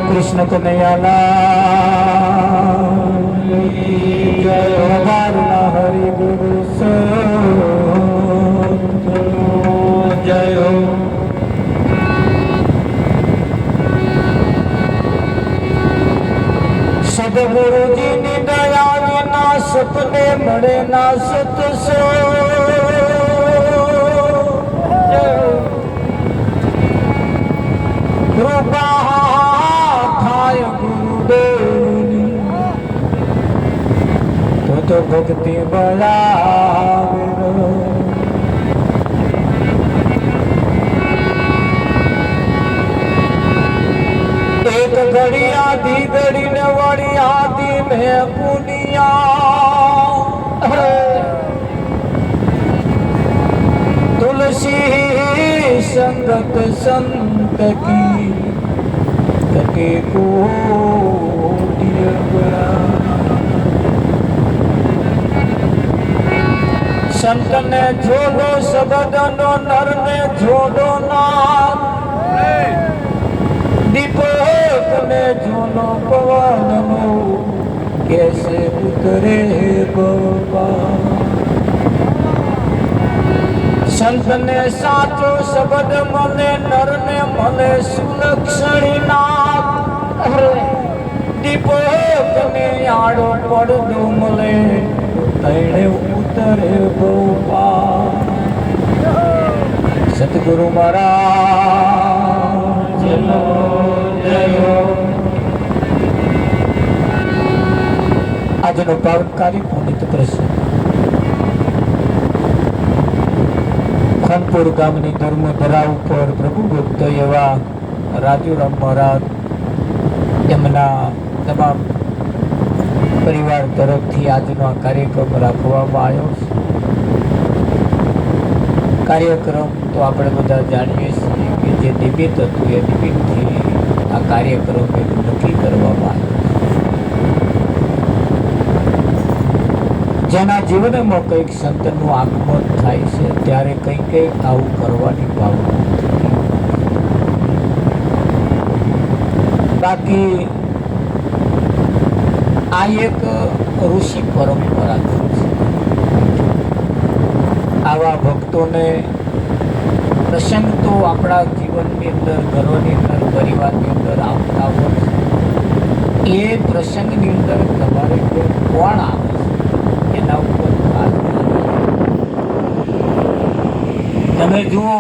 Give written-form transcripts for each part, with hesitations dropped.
કૃષ્ણ કનૈયાલા હરિ ગુરુ જય સદગુરુજી ની દયા વિના સપને મળે ના કૃપા થાય ગુરુદેવની તો ભક્તિ બળાવે એક ઘડી આધી ઘડી ને વળી આધી મેં પુનિયા તુલસી સંગત સંત કી કटे को संत ने झोलो शब्द नो नर ने झोलो नाथ दीपक ने झोलो पवन नो कैसे उतरे बाबा संत ने साचो शब्द मले नर ने मले सुलक्षणी नाथ दीपक ने आड़ो पड़दो मले तैणे उतरे गोपाल सतगुरु महाराज जय આજનો પાવનકારી પુનિત પ્રસંગ ખાનપુર ગામની ધર્મધરા ઉપર પ્રભુ ભક્ત એવા રાજુરામ મહારાજ એમના તમામ પરિવાર તરફથી આજનો આ કાર્યક્રમ રાખવામાં આવ્યો છે. કાર્યક્રમ તો આપણે બધા જાણીએ છીએ કે જે નિમિત્ત હતું એ નિમિત્તથી આ કાર્યક્રમ નક્કી કરવામાં આવ્યો. જેના જીવનમાં કંઈક સંતનું આગમન થાય છે ત્યારે કંઈક આવું કરવાની ભાવના. બાકી આ એક ઋષિ પરંપરા છે. આવા ભક્તોને પ્રસંગ તો આપણા જીવનની અંદર, ઘરોની અંદર, પરિવારની અંદર આવતા હોય. એ પ્રસંગની અંદર તમારે કોણ આવે છે એના ઉપર તમે જુઓ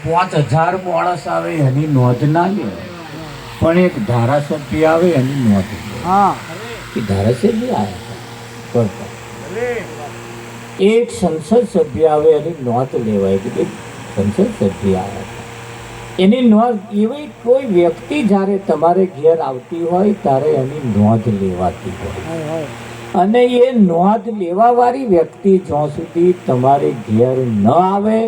5000 માણસ આવે એની નોંધ ના લે, પણ એક ધારાસભ્ય આવે એની નોંધ લે. એ ધારાસભ્ય આવ્યા કરતા એક સંસદ સભ્ય આવે એની નોંધ લેવાય કે સંસદ સભ્ય આવ્યા એની નોંધ. એવી કોઈ વ્યક્તિ જ્યારે તમારે ઘેર આવતી હોય ત્યારે એની નોંધ લેવાતી હોય. અને એ નોંધ લેવા વાળી વ્યક્તિ જ્યાં સુધી તમારે ઘેર ન આવે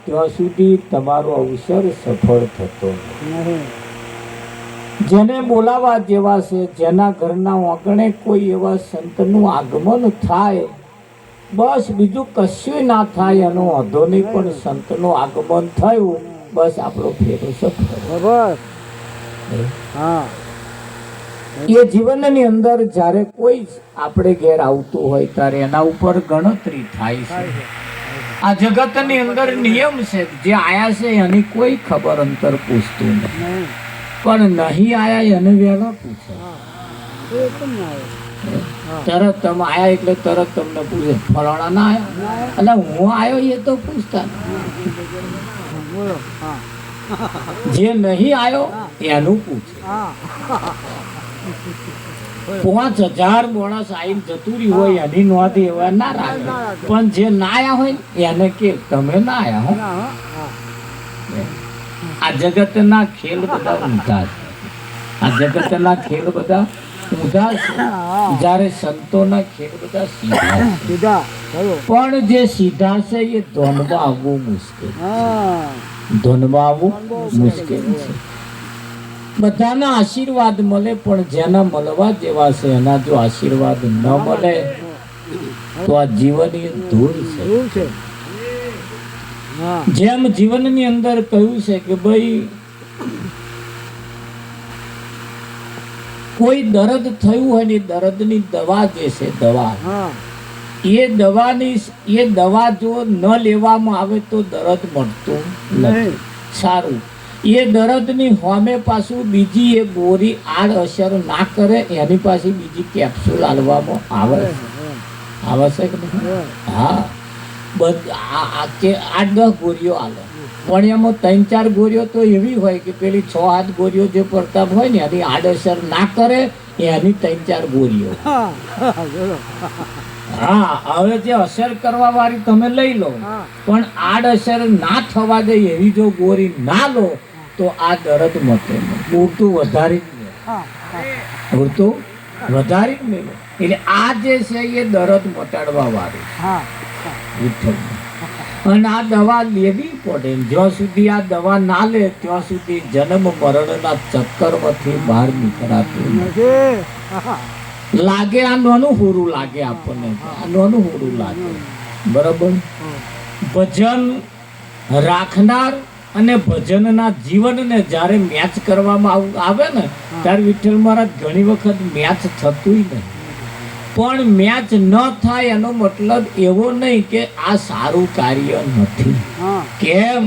ત્યાં સુધી તમારો અવસર સફળ થતો નથી. જેને બોલાવા જેવા છે, જેના ઘરના આંગણે કોઈ એવા સંતનું આગમન થાય, બસ બીજું કશું ના થાય એનો વાંધો નહીં, પણ સંતનું આગમન થયું બસ આપણો ફેરો સફળ. એ જીવનની અંદર જ્યારે કોઈ આપણે ઘેર આવતું હોય ત્યારે એના ઉપર ગણતરી થાય છે. આ જગતની અંદર નિયમ છે, જે આયા છે એની કોઈ ખબર અંતર પૂછતું નથી, પણ નહીં આયા એને વેલા પૂછે. તરત તમે આયા એટલે તરત તમને પૂછે ફલાણા ના આયા, એટલે હું આવ્યો એ તો પૂછતા. જે નહીં આવ્યો એનું પૂછે. 5000 માણસ આવીને જતું રહ્યું હોય એની નોંધ એવા ના રાખે, પણ જે ના આયા હોય એને કે તમે ના આયા. આ જગતના ખેલ બધા ઊંધા છે. આ જગતના ખેલ બધા ઊંધા છે, જ્યારે સંતોના ખેલ બધા સીધા. પણ જે સીધા છે એ ધોનમાં આવવું મુશ્કેલ. ધોનમાં આવવું મુશ્કેલ છે. બધાના આશીર્વાદ મળે, પણ જેના મળવા જેવા છે એના જો આશીર્વાદ ન મળે તો આ જીવન એ ધૂળ છે. જેમ જીવનની અંદર કહ્યું છે કે ભાઈ કોઈ દર્દ થયું હોય ને દર્દની દવા જે છે દવા એ દવા જો ન લેવામાં આવે તો દર્દ મળતું નથી. સારું, એ દર્દની સામે પાછું બીજી એ ગોળી આડ અસર ના કરે એની પાછી બીજી કેપ્સ્યુલ આલવામાં આવે છે કે નહીં? હા, 8-10 ગોળીઓ આલે પણ એમાં 3-4 ગોળીઓ તો એવી હોય કે પેલી 6-8 ગોળીઓ જે પ્રતાપ હોય ને એની આડ અસર ના કરે એની 3-4 ગોળીઓ. હા, હવે જે અસર કરવા વાળી તમે લઈ લો પણ આડ અસર ના થવા દે એવી જો ગોળી ના લો તો આ દર્દ મટે ઉડતું વધારી જ મેળો. એટલે આ જે છે એ દર્દ મટાડવા વાળી અને આ દવા લેવી પડે. જ્યાં સુધી આ દવા ના લે ત્યાં સુધી જન્મ મરણના ચક્કરમાંથી બહાર નીકળાતું લાગે. આ નાનું હોરું લાગે આપણને, આ નાનું હોરું લાગે. બરાબર. ભજન રાખનાર અને ભજનના જીવનને જ્યારે મેચ કરવામાં આવે ને ત્યારે વિઠ્ઠલ મહારાજ ઘણી વખત મેચ થતું નહીં. પણ મેચ ન થાય એનો મતલબ એવો નહીં કે આ સારું કાર્ય નથી. કેમ?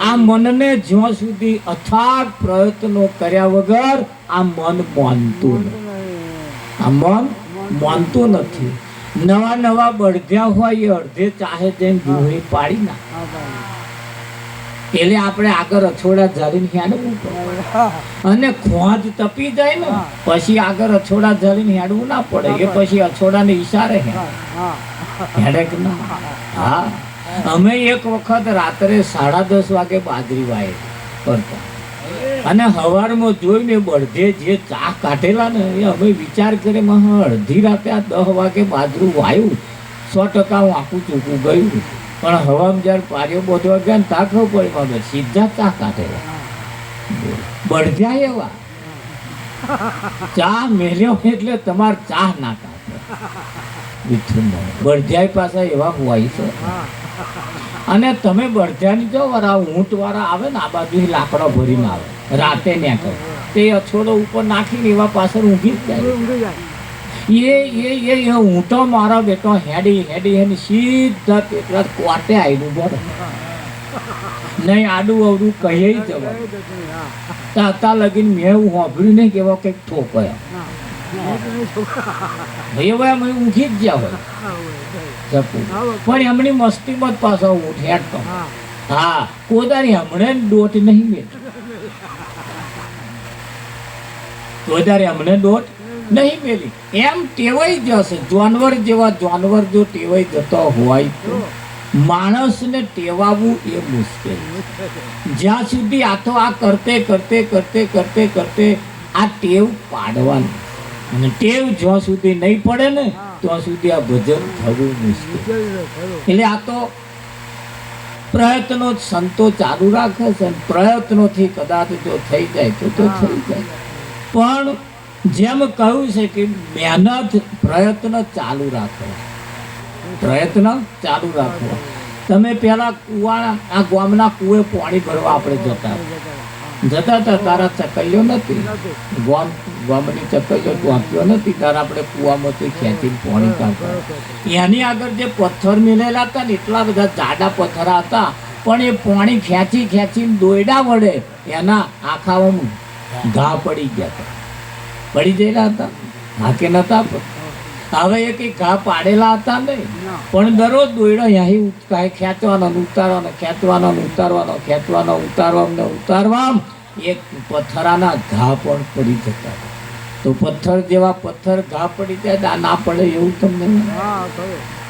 આ મનને જ્યાં સુધી અથાગ પ્રયત્નો કર્યા વગર આ મન માનતું નથી. નવા બળધ્યા હોય એ અડધે ચાહે તેમ દોરી પાડી ના એટલે આપણે આગળ અછોડા ઝાલીને હેડવું પડે અને ખોજ તપી જાય ને પછી આગળ અછોડા ઝાલીને હેડવું ના પડે કે પછી અછોડાને ઈશારે હેડે કે ના. હા, અમે એક વખત રાત્રે 10:30 વાગે બાજરી વાય કરતા અને સવારમાં જોઈને બળધે જે ચા કાઢેલા ને એ અમે વિચાર કરે અડધી રાતે આ 10 વાગે બાજરું વાયું 100% આખું ચૂકું ગયું. પણ હવામાં જ્યારે પારીઓ બોધવા ગયા ને ત્યાં ખબર પડી સીધા ચા કાઢેલા બળધ્યા એવા ચા મેલ્યો એટલે તમારે ચા ના કાઢે. બળધ્યા પાછા એવા હોય છે. અને તમે બળધ્યાની જો વાળા ઊંટ વાળા આવે ને આ બાજુ લાકડો ભરીને આવે રાતે ને કરે તે અછોડો ઉપર નાખીને એવા પાછળ ઊંઘી જ જાય. એ ઊંટો મારો બેટો હેડી સીધા પેટલા કોટે આવેલું બોલો નહીં આડું અવડું કહીએ જવા તાતા લગીને મેં એવું સાંભળ્યું નહીં કે એવા કંઈક ઠોકયા એવા અમે ઊંઘી જ ગયા હોય પણ એમની મસ્તીમાં જ પાછો ઊંટ હેડતો. હા, કોદારી હમણે દોટ નહીં મેં નહીં મેલી એમ ટેવાઈ જશે. જાનવર જો ટેવાઈ જતો હોય તો માણસને ટેવાવું એ મુશ્કેલ. જ્યાં સુધી આ તો આ કરતે આ ટેવ પાડવાની અને ટેવ જ્યાં સુધી નહીં પડે ને ત્યાં સુધી આ ભજન થવું મુશ્કેલ. એટલે આ તો પ્રયત્નો સંતો ચાલુ રાખે છે. પ્રયત્નોથી કદાચ જો થઈ જાય તો થઈ જાય. પણ જેમ કહ્યું છે કે મહેનત પ્રયત્ન ચાલુ રાખો. તમે પેલા કુવા આ ગામના કુએ પાણી ભરવા આપણે જતા હતા. તારા ચકલીઓ નથી ગામની ચકલીઓ ટોંક્યો નથી તારા આપણે કુવામાંથી ખેંચીને પાણી કાઢતા. એની આગળ જે પથ્થર મિલેલા હતા ને એટલા બધા જાડા પથ્થરા હતા પણ એ પાણી ખેંચીને દોયડા વડે એના આખાઓમાં ઘા પડી ગયા હતા. પડી ગયેલા હતા હા કે નતા. હવે એ કઈ ઘા પાડેલા હતા નહીં પણ દરરોજ દોયડો અહીં ખેંચવાનો ઉતારવા એક પથ્થરાના ઘા પણ પડી જતા. તો પથ્થર જેવા પથ્થર ઘા પડી જાય ના પડે એવું તમને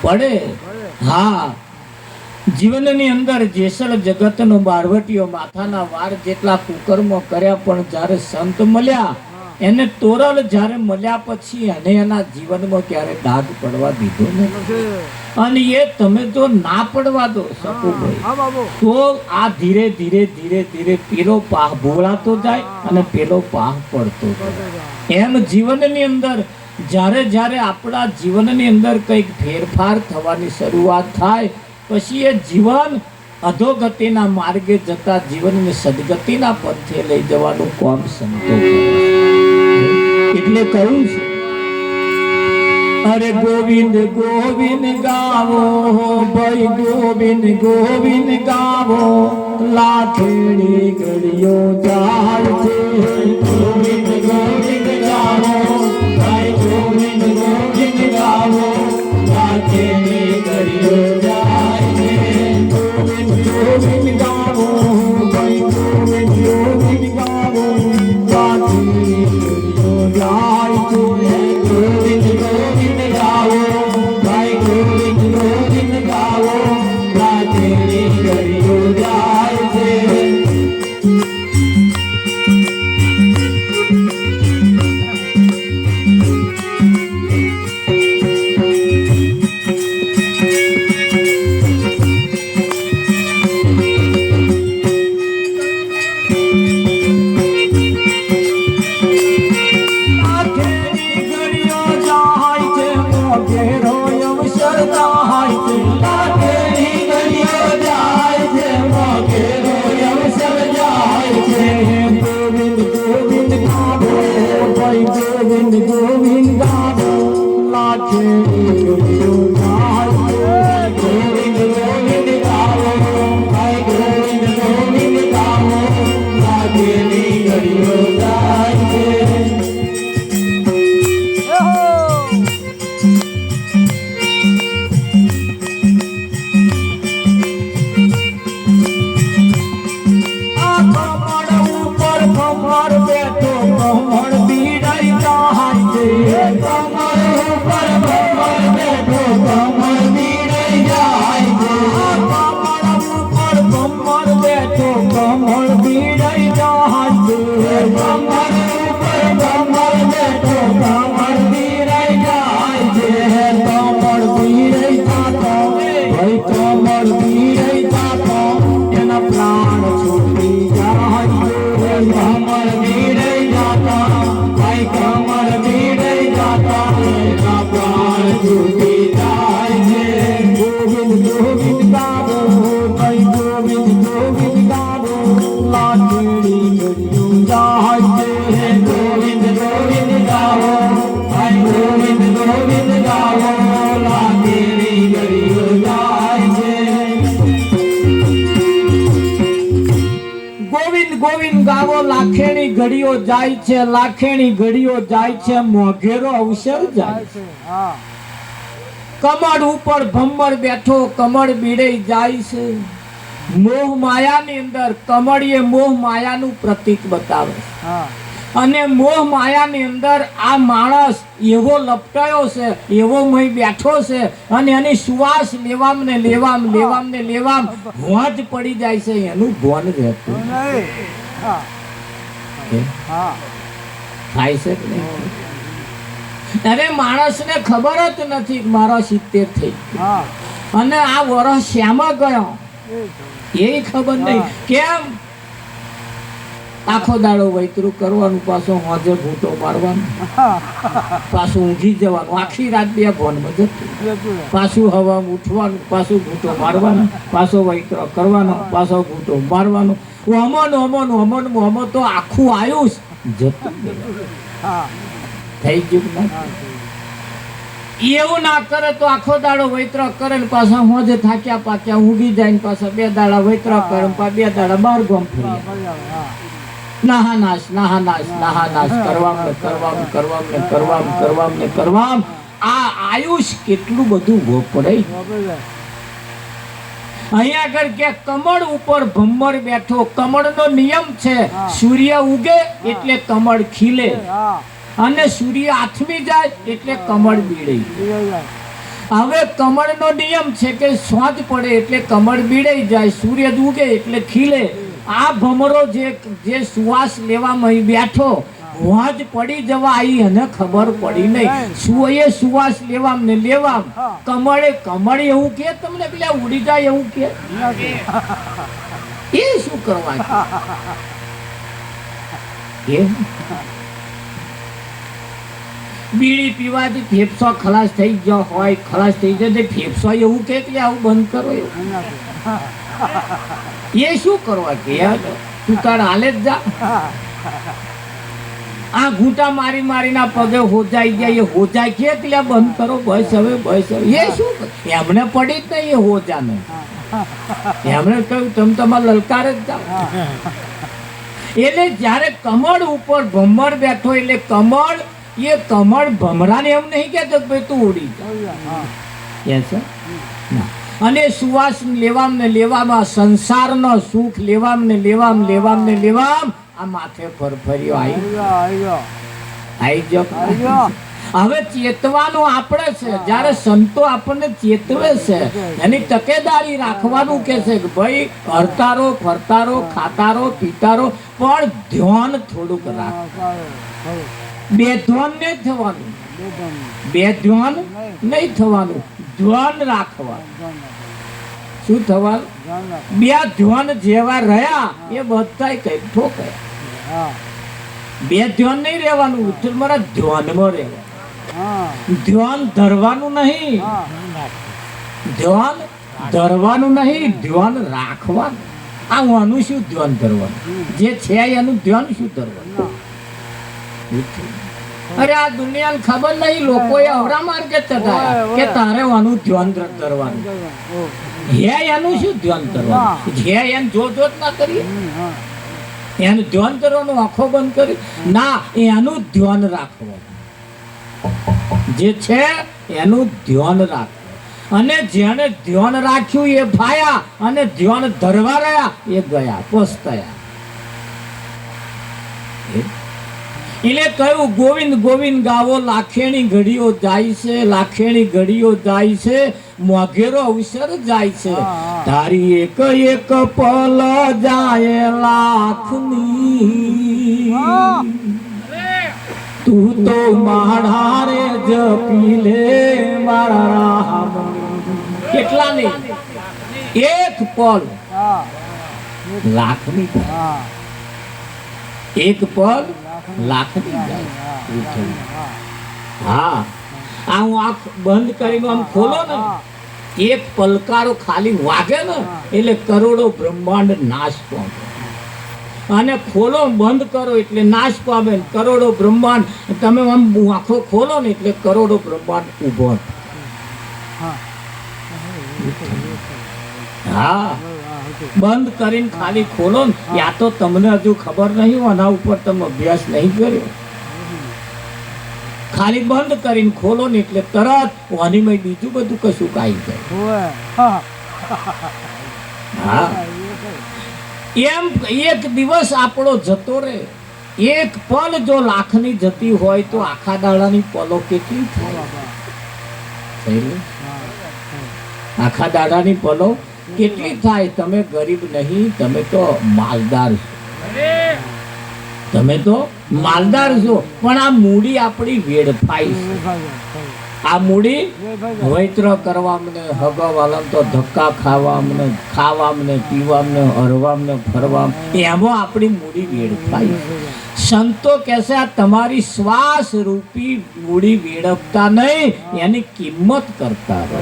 પડે. હા, જીવનની અંદર જેસલ જગતનો બારવટીઓ માથાના વાર જેટલા કુકર્મો કર્યા પણ જ્યારે સંત મળ્યા એને તોરલ જ્યારે મળ્યા પછી એને એના જીવનમાં ક્યારે દાગ પડવા દીધો નથી. અને એ તમે જો ના પડવા દો શકુભાઈ તો આ ધીરે ધીરે પેલો પાહ ભોળાતો જાય અને પેલો પાહ પડતો જાય. એમ જીવનની અંદર જ્યારે આપણા જીવનની અંદર કંઈક ફેરફાર થવાની શરૂઆત થાય પછી એ જીવન અધોગતિના માર્ગે જતા જીવનને સદગતિના પંથે લઈ જવાનું કામ સંતો કરે. એટલે કહ્યું છે, અરે ગોવિંદ ગોવિંદ ગાવો ભાઈ, ગોવિંદ ગોવિંદ ગાવો, લાખેડી ઘડીઓ જાય છે. ગોવિંદ ગોવિંદ ગાવો ભાઈ, ગોવિંદ ગોવિંદ ગાવો, લાખેડી ઘડીઓ જાય છે. ગોવિંદ ગોવિંદ ગાવો ભાઈ, ગોવિંદ ગોવિંદ ગાવો, લાખેડી ઘડીઓ જાય છે. ગોવિંદ ગોવિંદ ગાવો ભાઈ, ગોવિંદ ગોવિંદ ગાવો, લાખેડી ઘડીઓ જાય છે. ગોવિંદ ગાવો, લાખેણી ઘડીઓ જાય છે, લાખેણી ઘડીઓ જાય છે, મોઘેરો અવસર જાય છે. કમળ ઉપર ભમ્મર બેઠો, કમળ બીડે જાય છે. મોહ માયાની અંદર કમળીએ મોહ માયાનું પ્રતીક બતાવે છે. અને મોહ માયાની અંદર આ માણસ એવો લપટાયો છે, એવો મય બેઠો છે, અને એની સુવાસ લેવામ ને લેવામ હોજ પડી જાય છે, એનું ભોન રહેતું થાય છે કે નહીં? અરે માણસને ખબર જ નથી મારા 70 થઈ અને આ વર્ષ શ્યામાં ગયો એ ખબર નહીં. કેમ? આખો દાડો વૈતરું કરવાનું, પાછો હોજે ઘૂંટો મારવાનો, પાછું ઊંઘી જવાનું, આખી રાત બે ભોનમાં જતું, પાછું હવામાં ઉઠવાનું, પાછું ઘૂંટો મારવાનો, પાછો વૈતરો કરવાનો, પાછો ઘૂંટો મારવાનો. અમન તો આખું આયુષ જતું થઈ ગયું નથી. એવું ના કરે તો આખો દાડો વૈતરો કરે ને પાછા હોજે થાક્યા પાક્યા ઊંઘી જાય ને પાછા 2 દાડા વૈતરો કરે, 2 દાડા બાર ગામ ફરી નાહાનાશ કરવામ. આ આયુષ કેટલું બધું વપરાય. અહીંયા આગળ કે કમળ ઉપર ભમ્મર બેઠો. કમળનો નિયમ છે, સૂર્ય ઉગે એટલે કમળ ખીલે, અને સૂર્ય આથમી જાય એટલે કમળ બીડે. હવે કમળનો નિયમ છે કે સોજ પડે એટલે કમળ બીડાઈ જાય, સૂર્ય ઉગે એટલે ખીલે. આ ભમરો જે સુવાસ લેવામાં બેઠો, હોજ પડી જવા આવી અને ખબર પડી નહીં. સુએ સુવાસ લેવામ ને લેવામ, કમળ એવું કે તમને પેલા ઉડી જાય એવું કે એ શું કરવા? બીડી પીવાથી ફેફસો ખલાસ થઈ ગયો હોય, ખલાસ થઈ જાય ફેફસો એવું કે આવું બંધ કરો એવું એ શું કરવા કે યાર તું તાર હાલે જ જા. આ ઘૂંટા મારી મારીના પગે હોજાઈ ગયા. એ હોજાય કે એટલે બંધ કરો બસ હવે બસ હવે. એ શું એમને પડી જ નહીં એ હોજા નહીં. એમણે કહ્યું તમે તમારે લલકારે જ જાઓ. એટલે જ્યારે કમળ ઉપર ભમર બેઠો એટલે કમળ એ કમળ ભમરાને એમ નહીં કહેતો કે ભાઈ તું ઉડી જા. અને સુવાસ લેવામ ને લેવામાં સંસારનો સુખ લેવામ ને લેવામ લેવામ ને લેવામ આ માથે ફરફર્યો આવી ગયો. હવે ચેતવાનું આપણે છે. જ્યારે સંતો આપણને ચેતવે છે એની તકેદારી રાખવાનું કે છે કે ભાઈ હરતારો ફરતારો ખાતારો પીતારો પણ ધ્યાન થોડુંક રાખ. બે ધ્યાન નહીં થવાનું. બે ધ્યાન નહીં થવાનું. ધ્યાન રાખવાનું. શું થવાનું? બે ધ્યાન જેવા રહ્યા એ બધા કઈ ઠોકાય. બે ધ્યાન નહીં રહેવાનું. ઉઠલ મારા ધ્યાનમાં રહેવાનું. ધ્યાન ધરવાનું નહીં. ધ્યાન ધરવાનું નહીં. ધ્યાન રાખવાનું. આનું શું ધ્યાન ધરવાનું? જે છે એનું ધ્યાન શું ધરવાનું? અરે આ દુનિયાને ખબર નહીં. લોકોએ અવરા માર્ગે ચડાયા કે તારે આનું ધ્યાન ધરવાનું. હે એનું શું ધ્યાન ધરવાનું? હે એને જોત ના કરીએ. એનું ધ્યાન ધરવાનું આંખો બંધ કરી ના. એનું ધ્યાન રાખવાનું. જે છે એનું ધ્યાન રાખવું. અને જેને ધ્યાન રાખ્યું એ ભાયા અને ધ્યાન ધરવા રહ્યા એ ગયા પસ્તાયા. એટલે કહ્યું ગોવિંદ ગોવિંદ ગાવો લાખેણી ઘડીઓ જાય છે. લાખેણી ઘડીઓ જાય છે. મોઘેરો અવસર જાય છે. તારી એક એક પલ જાય લાખની. તું તો મારા રે જપી લે મારા રામ. કેટલા નહીં એક પલ લાખની. એક પલ લાખની જાય. હા આ હું આંખ બંધ કરીને આમ ખોલો ને એક પલકારો ખાલી વાગે ને એટલે કરોડો બ્રહ્માંડ નાશ પામે. અને ખોલો બંધ કરો એટલે નાશ પામે. કરોડો બ્રહ્માંડ તમે આમ આંખો ખોલો ને એટલે કરોડો બ્રહ્માંડ ઉભો. હા બંધ કરીને ખાલી ખોલો ને. યા તો તમને હજુ ખબર નહીં. આના ઉપર તમે અભ્યાસ નહીં કર્યો. ખાલી બંધ કરીને ખોલો ને એટલે તરત વાનીમાં બીજું બધું કશું આવી જાય. હા એમ એક દિવસ આપણો જતો રહે. એક પલ જો લાખની જતી હોય તો આખા દાડાની પલો કેટલી થાય? આખા દાડાની પલો કેટલી થાય? તમે ગરીબ નહીં, તમે તો માલદાર છો. તમે તો માલદાર છો. પણ આ મૂડી આપણી વેડફાઈ છે. આ મૂડી વૈત્ર કરવામને હગવાલામ તો ધક્કા ખાવામને પીવામને હરવામને ફરવામ એમાં આપણી મૂડી વેડફાઈ. સંતો કહેશે આ તમારી શ્વાસ રૂપી મૂડી વેડફતા નહીં, એની કિંમત કરતા રહો.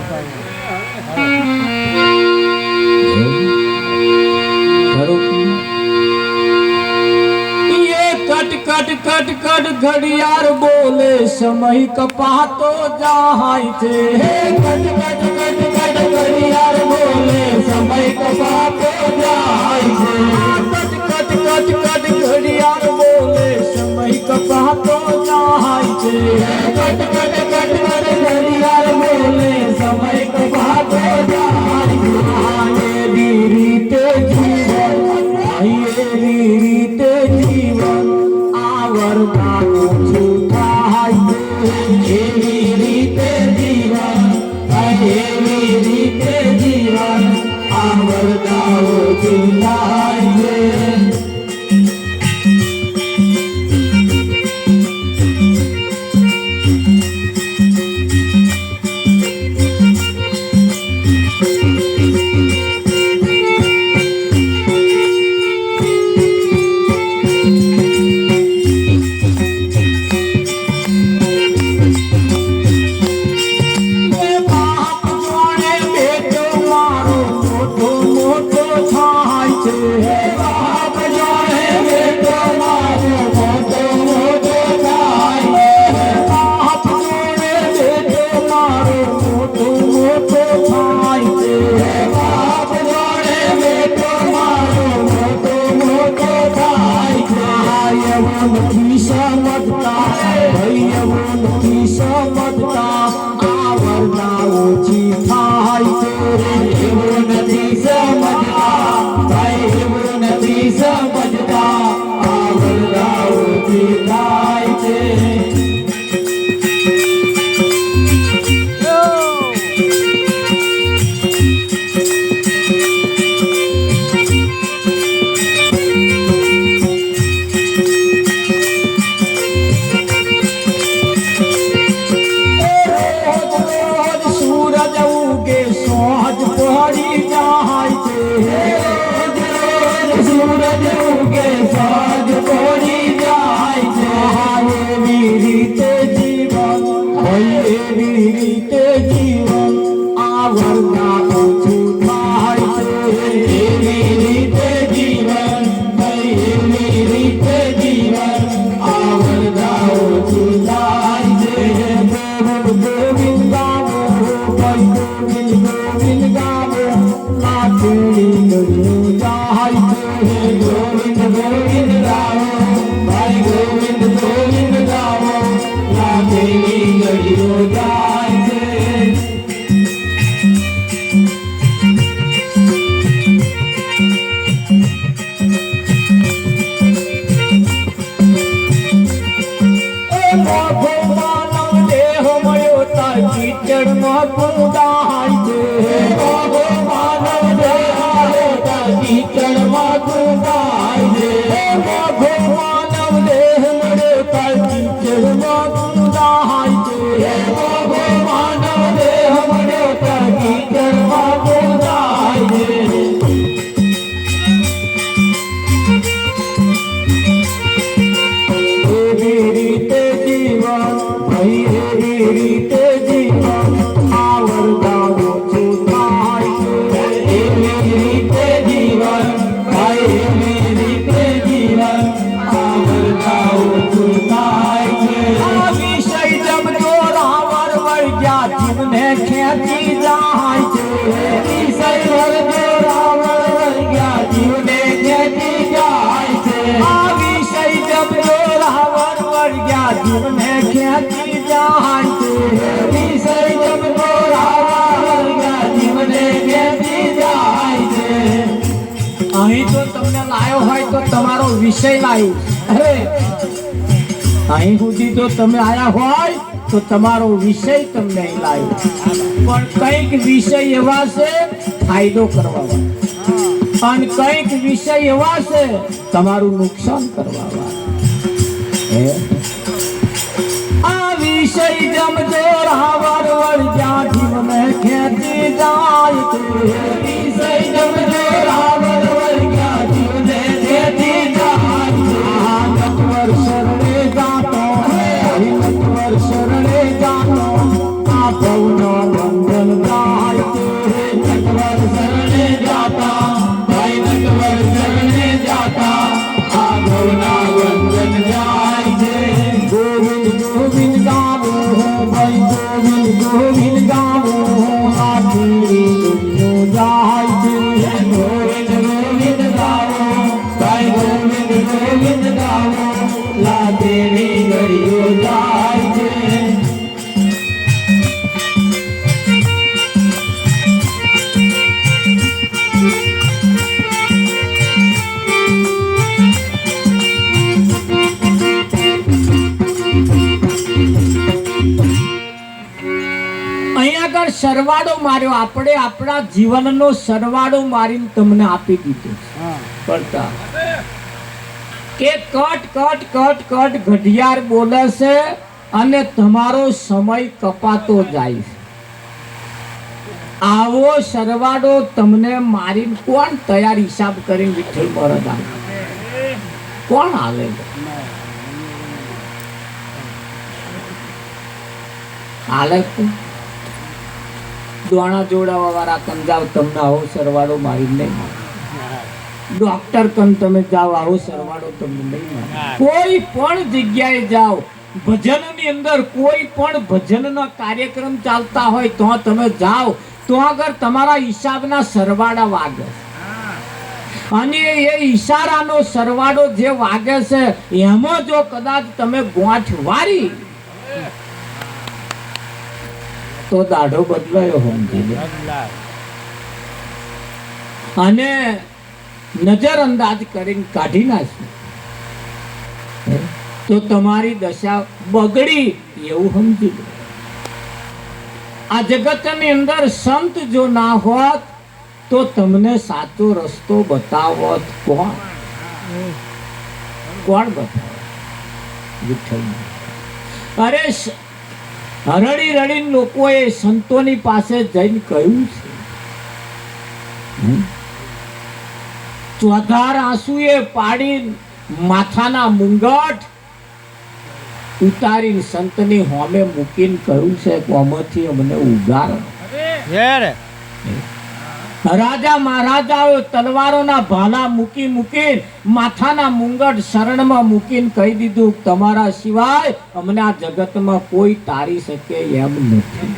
કટ કટ કટ કટ ઘડિયાળ બોલે સમય કપાતો જાય છે. કટ કટ કટ કટ ઘડિયાળ બોલે સમય કપાતો જાય છે. કટ કટ કટ કટ ઘડિયાળ બોલે સમય કપાતો જાય છે. કટ કટ કટ કટ ઘડિયાળ બોલે સમય કપાતો જાય છે. એવી રીતે જીવન, એવી રીતે જીવન આવરદાનું છું થાય. એવી રીતે જીવન, એવી રીતે જીવન આવરદાનું છું થાય. મોટો જીવન આવડતા ઓછું થાય છે એવી રીતે જીવન એવી રીતે જીવન આવડતા ઓછું થાય છે ગોવિંદ ગોવિંદ ગાવો ભાઈ ગોવિંદ ગોવિંદ ગાવો લાખેલી ગળ્યો જાય છે ગોવિંદ ગોવિંદ ગાવો ભાઈ ગોવિંદ ગોવિંદ ગાવો લાખેલી ગળ્યો જાય છે कीचड़માં કુદાય છે મોહો માનવ દેહ મળ્યો कीचड़માં કુદાય છે મોહો માનવ દેહ મળ્યો कीचड़માં કુદાય છે મોહો માનવ દેહ મળ્યો कीचड़માં કુદાય છે એવી રીતે જીવન એવી રીતે જીવન આવડતા ઓછું થાય છે એવી રીતે જીવન એવી રીતે જીવન આવડતા ઓછું થાય છે આ વિષય જમજો રાવણ વળગ્યા જીવને ખેંચી જાય છે વિષય વળજો રાવણ વળગ્યા જીવને ખેંચી જાય છે આ વિષય જમજો રાવણ વળગ્યા જીવને ખેંચી જાય છે વિષય જમજો રાવણ વળગ્યા જીવને ખેંચી જાય છે અહીં તો તમને લાયો હોય તો તમારો વિષય લાવ્યો અરે અહીં સુધી તો તમે આયા હોય તો તમારો વિષય તમને અહીં લાવ્યો પણ કંઈક વિષય એવા છે ફાયદો કરવા અને કંઈક વિષય એવા છે તમારું નુકસાન કરવા આ વિષય જમજો રાવણ વળગ્યા જીવને ખેંચી જાય છે વિષય જમજો રાવણ વળગ્યા જીવને ખેંચી જાય છે નટવર શરણે જાતો નટવર શરણે જાતો આ ભવનો બંધન જાય છે નટવર શરણે જાતા ભાઈ નટવર શરણે જાતા આ ભવના બંધન જાય છે ગોવિંદ ગોવિંદ ગાવો ભાઈ ગોવિંદ ગોવિંદ ગાવો આખી દુનિયા જાય છે ગોવિંદ ગોવિંદ ગાવો ભાઈ ગોવિંદ ગોવિંદ ગાવો લાખેલી ગળ્યો જાય છે સરવાળો માર્યો આપણે આપણા જીવનનો સરવાળો મારીને તમને આપી દીધો પડતા કે કટ કટ કટ કટ ઘડિયાળ બોલે છે અને તમારો સમય કપાતો જાય છે આવો સરવાળો તમને મારીને કોણ તૈયાર હિસાબ કરીને વિઠ્ઠલ મહારાજ કોણ આવે હાલે દોણા જોડાવા વાળા કંજાવ તમને આવો સરવાળો મારી નહીં ડોક્ટર કન તમે જાઓ આવો સરવાળો તમને નહીં મારે કોઈ પણ જગ્યાએ જાઓ ભજનની અંદર કોઈ પણ ભજનનો કાર્યક્રમ ચાલતા હોય તો તમે જાઓ તો આગળ તમારા હિસાબના સરવાળા વાગે અને એ ઈશારાનો સરવાળો જે વાગે છે એમાં જો કદાચ તમે ગોઠ વારી તો દાઢો બદલાયો સમજી અને નજર અંદાજ કરીને કાઢી નાખી તો તમારી દશા બગડી એવું સમજી લો આ જગતની અંદર સંત જો ના હોત તો તમને સાચો રસ્તો બતાવત કોણ બતાવે વિઠ્ઠલ અરે હરડી રડીને લોકોએ સંતોની પાસે જઈને કહ્યું છે ચોધાર આંસુએ પાડી માથાના મુંગટ ઉતારીને સંતની હોમે મૂકીને કહ્યું છે કે આમાંથી અમને ઉગારો. રાજા મહારાજાઓ તલવારોના ભાલા મૂકીને માથાના મુંગટ શરણમાં મૂકીને કહી દીધું, તમારા સિવાય અમને આ જગતમાં કોઈ તારી શકે એમ નથી.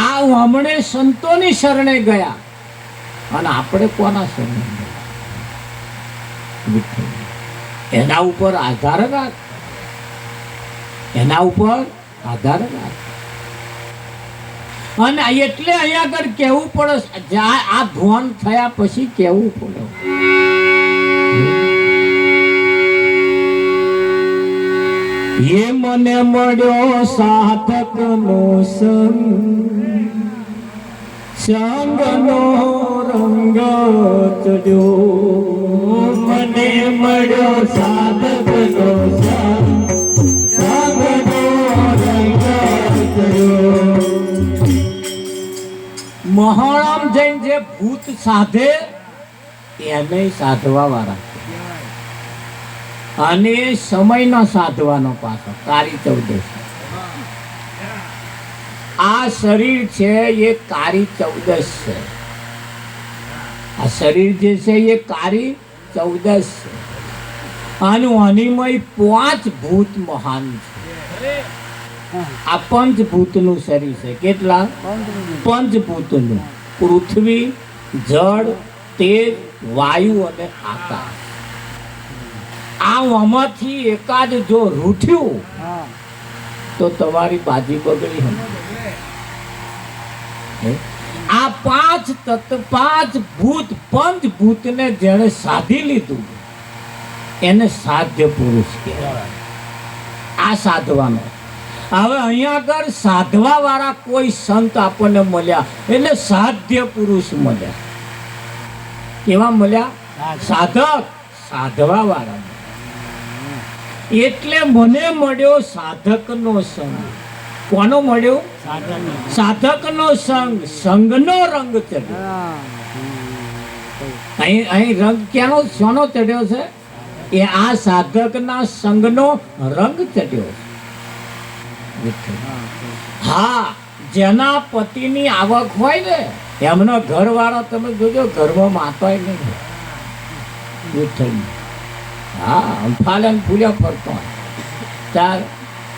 આ હમણે સંતોની શરણે ગયા અને આપણે કોના શરણે ગયા? એના ઉપર આધાર રાખ, એના ઉપર આધાર રાખ. અને એટલે અહીંયા આગળ કેવું પડે, આ ધોન થયા પછી કેવું પડે. એ મને મળ્યો સાધકનો સંગ, સંગનો રંગ ચડ્યો. મને મળ્યો સાધકનો સંગ, સંગનો રંગ ચડ્યો. મહારામ જૈન જે ભૂત સાધે એને સાધવા વાળા, અને સમયનો સાધવાનો પાછો કારી ચૌદશ. આ શરીર છે એ કારી ચૌદશ છે. આ શરીર જે છે એ કારી ચૌદશ છે. અને અનિમય 5 ભૂત મહાન છે. આ પંચભૂતનું શરીર છે. કેટલા? પંચભૂતનું. પૃથ્વી, જળ, તેજ, વાયુ અને આકાશ. આમાંથી એકાદ જો રૂઠ્યું તો તમારી બાજી બગડી હતી. આ 5 તત્વ, 5 ભૂત, પંચભૂતને જેણે સાધી લીધું એને સાધ્ય પુરુષ કહેવાય. આ સાધવાનો. હવે અહીંયા આગળ સાધવા વાળા કોઈ સંત આપણને મળ્યા એટલે સાધ્ય પુરુષ મળ્યા. કેવા મળ્યા? સાધક, સાધવા વાળા. એટલે મને મળ્યો સાધકનો સંગ. કોનો મળ્યો? સાધકનો સંગ. સંગનો રંગ ચડ્યો. અહીં રંગ ક્યાંનો, શોનો ચડ્યો છે? એ આ સાધકના સંગનો રંગ ચડ્યો. હા, જેના પતિની આવક હોય ને એમનો ઘર વાળો તમે જોજો ઘરમાં માતાય નહીં. હા, ફાલે ફૂલ્યા ફરતો હોય ત્યાર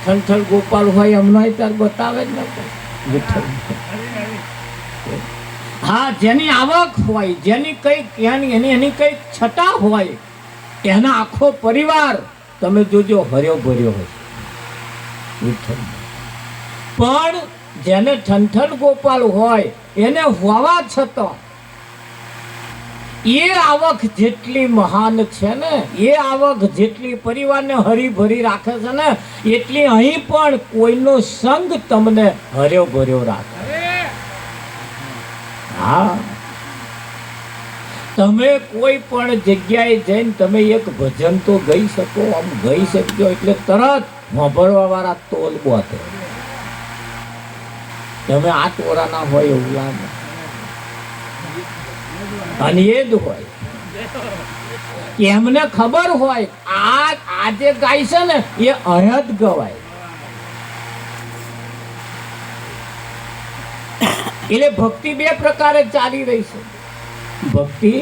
ઠંઠલ ગોપાલ હોય એમનો ત્યાર બતાવે જ નથી. હા, જેની આવક હોય, જેની કઈક એની કઈક છટા હોય એના આખો પરિવાર તમે જોજો હર્યો ભર્યો હોય. પણ જેને ઠંઠલ ગોપાલ હોય એને હોવા છતાં એ આવક જેટલી મહાન છે ને, એ આવક જેટલી પરિવારને હરીભરી રાખે છે ને, એટલી અહીં પણ કોઈનો સંગ તમને હર્યો ભર્યો રાખે. હા, તમે કોઈ પણ જગ્યાએ જઈને તમે એક ભજન તો ગઈ શકો. આમ ગઈ શકજો એટલે તરત સાંભળવા વાળા તોલ બોતે. તમે આ ટોળાના હોય એવું લાગે. અને એ જ હોય એમને ખબર હોય આ જે ગાય છે ને એ અહદ ગવાય. એટલે ભક્તિ 2 પ્રકારે ચાલી રહી છે. ભક્તિ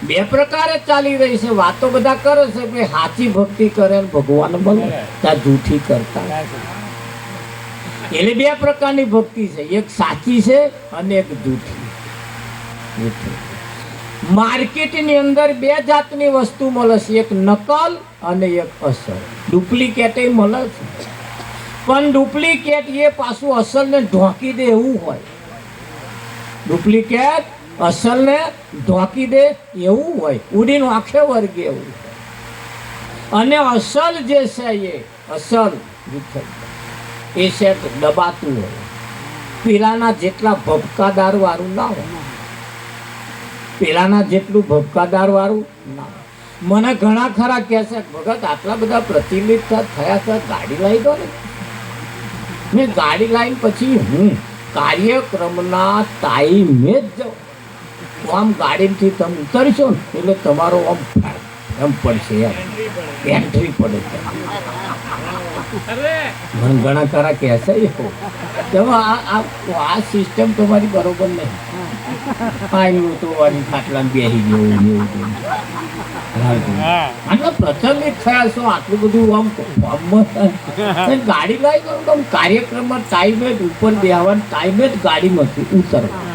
2 પ્રકારે ચાલી રહી છે. વાતો બધા કરે છે કે સાચી ભક્તિ કરે ભગવાન મળે, ત્યાં જૂઠી કરતા. એટલે 2 પ્રકારની ભક્તિ છે. એક સાચી છે અને એક જૂઠી. માર્કેટની અંદર 2 જાતની વસ્તુ મળે છે. એક નકલ અને એક અસલ. ડુપ્લિકેટ મળે છે, પણ ડુપ્લિકેટ એ પાછું અસલને ઢોકી દે એવું હોય. ડુપ્લિકેટ અસલને ઢોકી દે એવું હોય, ઉડીને આંખે વર્ગે એવું. અને અસલ જે છે એ અસલ એ છે દબાતું હોય. પેલાના જેટલા ભબકાદાર વાળું ના હોય. પેલાના જેટલું ભબકાદાર વાળું ના. મને ઘણા ખરા કહે છે, ભગત આટલા બધા પ્રચલિત થયા છે, ગાડી લાવી દો ને. મેં ગાડી લાવીને પછી હું કાર્યક્રમના ટાઈમે જ જાઉં. આમ ગાડીથી તમે ઉતરશો ને એટલે તમારો આમ એમ પડશે એમ એન્ટ્રી પડે છે મને ઘણા ખરા કહેશે આ સિસ્ટમ તમારી બરોબર નહીં પાણી ઉતરવાની ખાટલા બેસી ગયું પ્રથમ એક ખ્યાલ છો આટલું બધું આમ ગાડી લાવી કરું આમ કાર્યક્રમમાં ટાઈમે જ ઉપર બેહવાનું ટાઈમે જ ગાડીમાંથી ઉતરવા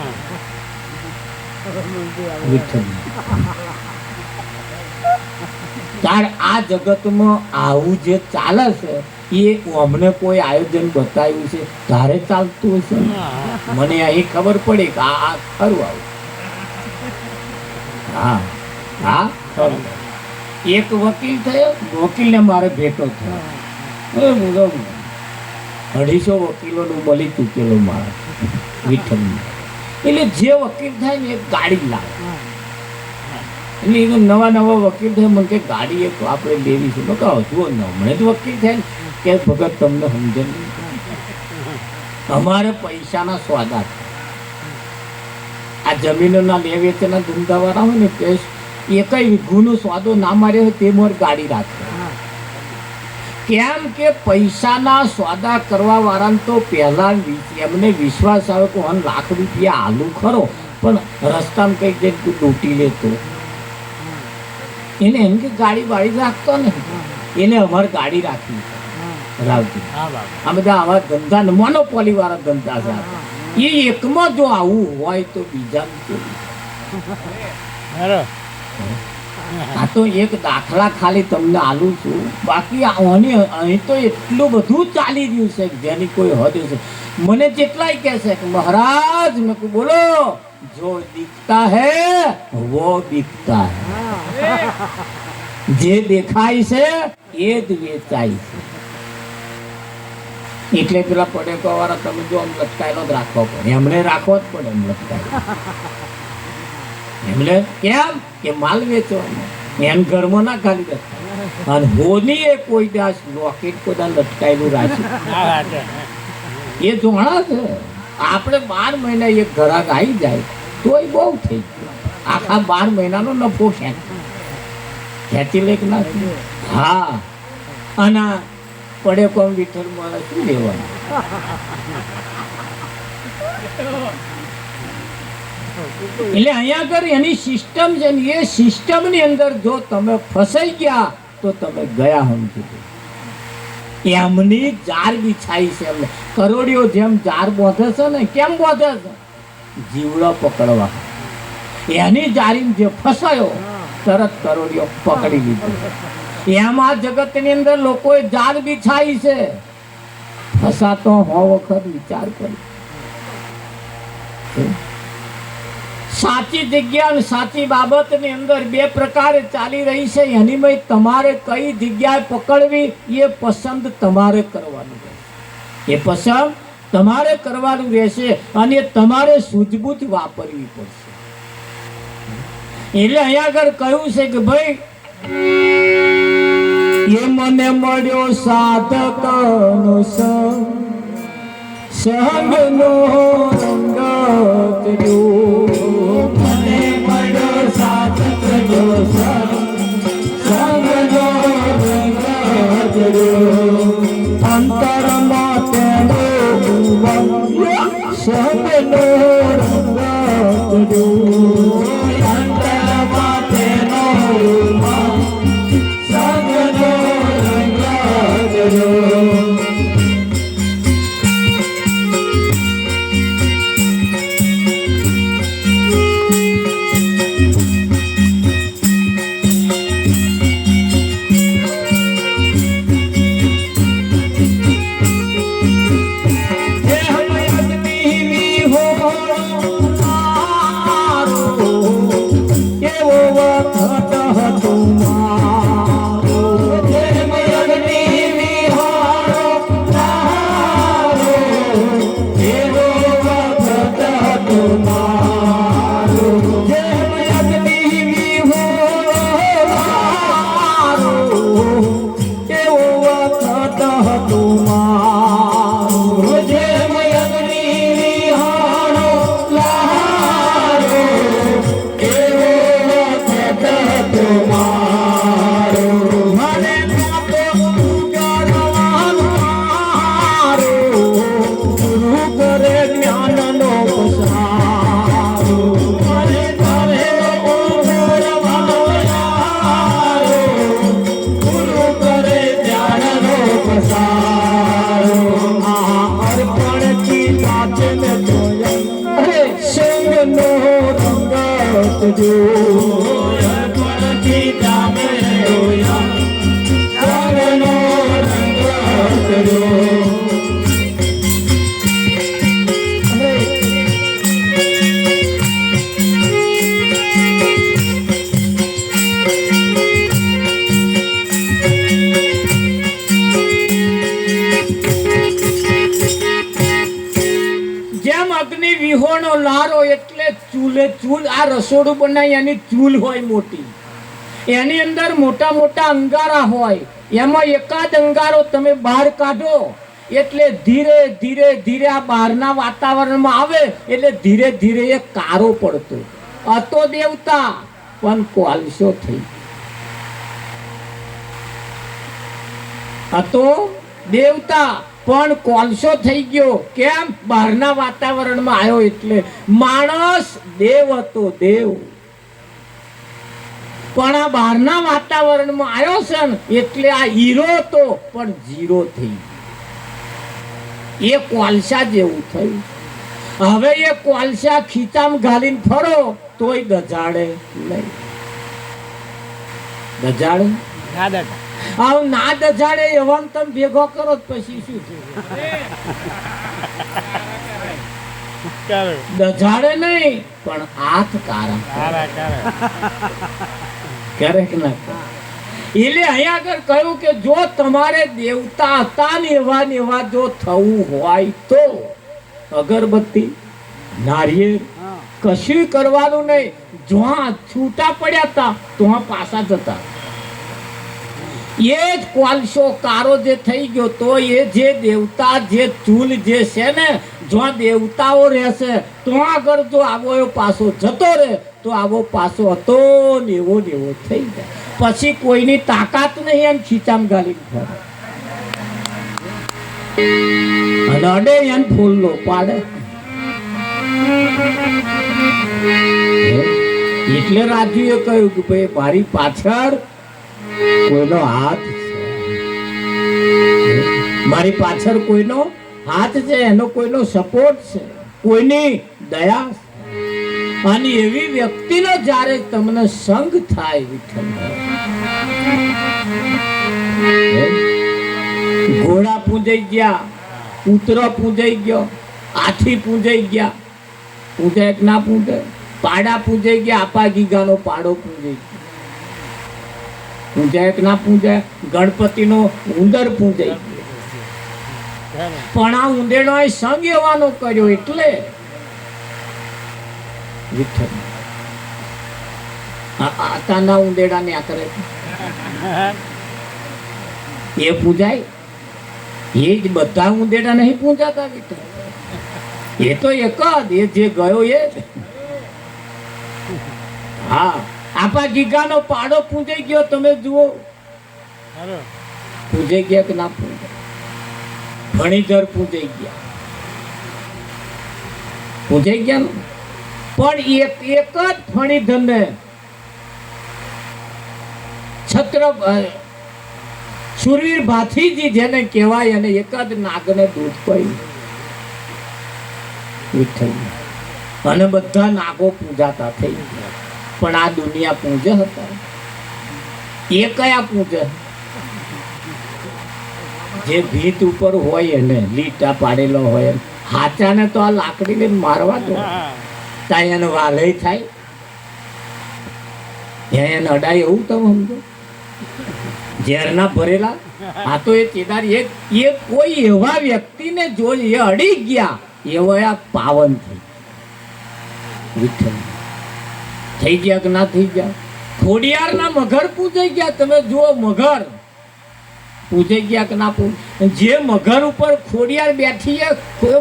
તાર આ જગતમાં આવું જે ચાલે છે એ અમને કોઈ આયોજન બતાવ્યું છે તારે ચાલતું હશે મને અહીં ખબર પડે કે આ ખરું આવું હા હા ખરું એક વકીલ થયો વકીલને મારે ભેટો થયો 250 વકીલોનું બલી ચૂકેલો મારા વિઠ્ઠલ એટલે જે વકીલ થાય ને એક ગાડી લાવે એટલે એ નવા વકીલ થાય મને કે ગાડી એક આપણે લેવી છે મેં કહો જુઓ હમણાં જ વકીલ થાય ને કે ભગત તમને સમજણ અમારે પૈસાના સ્વાદા આ જમીનોના લે વેચના ધંધાવાળા હોય ને કે એકય વીઘુનો સ્વાદો ના માર્યો હોય તે મોર ગાડી રાખે કેમ કે પૈસાના સ્વાદા કરવા વાળાને તો પહેલા એમને વિશ્વાસ આવે કે હું લાખ રૂપિયા આલુ ખરો પણ રસ્તામાં કંઈક જઈને તું લૂંટી લેતો એને એમ કે ગાડી વાળી રાખતો ને એને અમારે ગાડી રાખવી રાવતી આ બધા આવા ધંધા મોનોપોલી વાળા ધંધા છે એ એકમાં જો આવું હોય તો બીજા આ તો એક દાખલા ખાલી તમને આલું છું બાકી અહીં તો એટલું બધું ચાલી રહ્યું છે જેની કોઈ હદ છે મને જેટલાય કહે છે કે મહારાજ મેં કહું બોલો જો દિખતા હૈ वो दिखता है જે દેખાય છે એ જ વેચાય છે એટલે પેલા પડેકો વાળા તમે જો આમ લટકાયેલો જ રાખવો પડે એમને રાખવો જ પડે એમ લટકાયેલો એમને કેમ કે માલ વેચવાનો એમ ઘરમાં ના ખાલી દે અને હોની એ કોઈ દાસ રોકેટ કોઈ લટકાયેલું રાખે એ જોણા છે આપણે 12 મહિના એક ઘરાક આવી જાય તોય બહુ થઈ ગયું આખા 12 મહિનાનો નફો ખેંચી લે કે ના હા અને પડે કોમ વિઠ્ઠલ મારે શું લેવાનું એટલે અહીંયા આગળ એની સિસ્ટમ છે ને એ સિસ્ટમની અંદર જો તમે ફસાઈ ગયા તો તમે ગયા સમજી એમની જાર બિછાઈ છે એમને કરોડિયો જેમ જાર બાંધે છે ને કેમ બાંધે છે જીવડો પકડવા એની જારી જે ફસાયો તરત કરોડિયો પકડી લીધો એમ આ જગતની અંદર લોકોએ જાર બિછાઈ છે ફસાતો હો વખત વિચાર કરી સાચી જગ્યા અને સાચી બાબતની અંદર બે પ્રકારે ચાલી રહી છે એનીમય તમારે કઈ જગ્યાએ પકડવી એ પસંદ તમારે કરવાનું રહેશે એ પસંદ તમારે કરવાનું રહેશે અને તમારે સૂઝબૂઝ વાપરવી પડશે એટલે અહીંયા આગળ કહ્યું છે કે ભાઈ એ મને મળ્યો સાધકનો સંગનો રંગ મને મળ્યો સાધકનો સંગનો રંગ અંતરમાં તેનો સંગનો રંગ અંતરમાં તેનો સંગનો રંગ हो રાખજો પરથી જામે ચારનો રંગ રાખજો. અગ્નિ વિહોણો લારો એટલે ચૂલે ચૂલ. આ રસોડું બનાવી એની ચૂલ હોય મોટી, એની અંદર મોટા મોટા અંગારા હોય, એમાં એકાદ અંગારો તમે બહાર કાઢો એટલે ધીરે ધીરે ધીરે આ બહારના વાતાવરણમાં આવે એટલે ધીરે ધીરે એ કારો પડતો. હતો દેવતા પણ કોલસો થઈ. હતો દેવતા પણ કોલસો થઈ ગયો. કેમ? બહારના વાતાવરણમાં આવ્યો એટલે. માણસ દેવ હતો, દેવ, પણ આ બહારના વાતાવરણમાં આવ્યો છે ને એટલે આ હીરો હતો પણ જીરો થઈ ગયો. એ કોલસા જેવું થયું. હવે એ કોલસા ખીચામાં ઘાલીને ફરો તોય દજાડે નહીં. દજાડે આવ ના દજાડે એવા તમે ભેગો કરો પછી શું થયું? દજાડે નહીં પણ હાથ કારા ક્યારેક ના. એટલે અહીંયા આગળ કહ્યું કે જો તમારે દેવતા હતા ને એવા જો થવું હોય તો અગરબત્તી નારિયેળ કશું કરવાનું નહીં. જો છૂટા પડ્યા હતા તો પાછા જતા. એ જ કોલસો કારો જે થઈ ગયો તો એ જે દેવતા જે ચૂલ જે છે ને, જો દેવતાઓ રહેશે તો આગળ જો આવો એવો પાછો જતો રહે તો આવો પાછો હતો ને એવો થઈ જાય. પછી કોઈની તાકાત નહીં એમ ખીચામાં ગાલી ફરે અને અડે એમ ફૂલનો પાડે. એટલે રાજુએ કહ્યું કે ભાઈ મારી પાછળ કોઈનો હાથ છે, મારી પાછળ કોઈનો હાથ છે, એનો કોઈનો સપોર્ટ છે, કોઈની દયા છે. અને એવી વ્યક્તિનો જ્યારે તમને સંગ થાય વિઠ્ઠલ, ઘોડા પૂજાઈ ગયા, ઉતરો પૂજાઈ ગયો, હાથી પૂજાઈ ગયા, પૂજાય કે ના પૂજાય, પાડા પૂજાઈ ગયા, આપા ગીગાનો પાડો પૂજાઈ ગયો, પૂજાય કે ના પૂજાય, ગણપતિનો ઉંદર પૂજાઈ ગયો. પણ આ ઉંદેડો સંગ એવાનો કર્યો એટલે વિઠ્ઠલ આતાના ઉંદેડા ને આ કરે એ પૂજાય. એ જ બધા ઉંદેડા નહીં પૂજાતા વિઠ્ઠલ. એ તો એક જ, એ જે ગયો એ. હા, આપા ગીગાનો પાડો પૂજાઈ ગયો. તમે જુઓ પૂજાઈ ગયા કે ના પૂજાય. ફણીધર પૂજાઈ ગયા, પૂજાઈ ગયા ને. પણ એક જ ફણીધર ને છત્ર સુરવીર ભાથીજી જેને કહેવાય, અને એક જ નાગને દૂધ પડ્યું વિઠ્ઠલ. અને બધા નાગો પૂજાતા થઈ ગયા. પણ આ દુનિયા પૂજે હતા. એ કયા પૂજે? જે ભીત ઉપર હોય એને લીટા પાડેલો હોય, હાચાને તો આ લાકડી લઈને મારવા દો ત્યાં એને વાલય થાય, એને અડાય એવું તમે સમજો. ઝેરના ભરેલા આ તો એ ચેદાર એ કોઈ એવા વ્યક્તિને જો એ અડી ગયા એવો આ પાવન થઈ વિઠ્ઠલ. થઈ ગયા કે ના થઈ ગયા? ખોડિયારના મગર પૂજાઈ ગયા. તમે જુઓ, મગર પૂજાઈ ગયા કે ના પૂજાય? જે મગર ઉપર ખોડિયાર બેઠી એ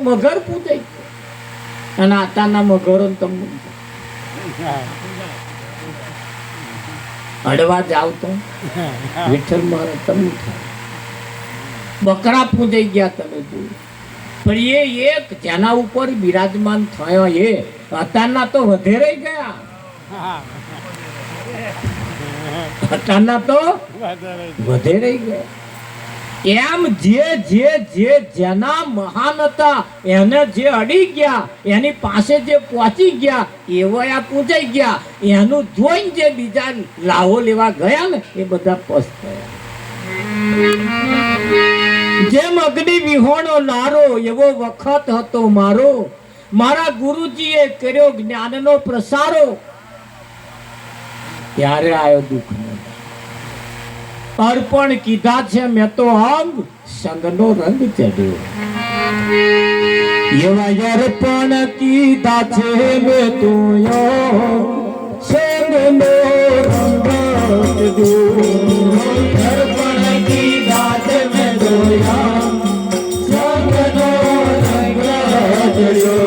મગર પૂજાઈ ગયો. અને આતાના મગરો તમે અડવા જાવ તો વિઠ્ઠલ મહારાજ તમને થાય. બકરા પૂજાઈ ગયા તમે જુઓ. પણ એ એક જેના ઉપર બિરાજમાન થયો એ અત્યારના તો વધેરે ગયા. અત્યારના તો વધેરે ગયા. એમ જેના મહાન હતા એને જે અડી ગયા, એની પાસે જે પહોંચી ગયા, એવા પૂજાઈ ગયા, એનું જોઈને જે બીજા લાવો લેવા ગયા ને એ બધા પસ્તાયા. જેમ અગ્નિ વિહોણો લારો એવો વખત હતો મારો, મારા ગુરુજીએ કર્યો જ્ઞાનનો પ્રસારો, ત્યારે આવ્યો દુઃખ. અર્પણ કીધા છે મેં તો અંગ, સંગનો રંગ ચડ્યો. એવા અર્પણ કીધા છે મેં તો સંગનો રંગ ચડ્યો. અર્પણ કીધા છે મેં તો સંગનો રંગ ચડ્યો.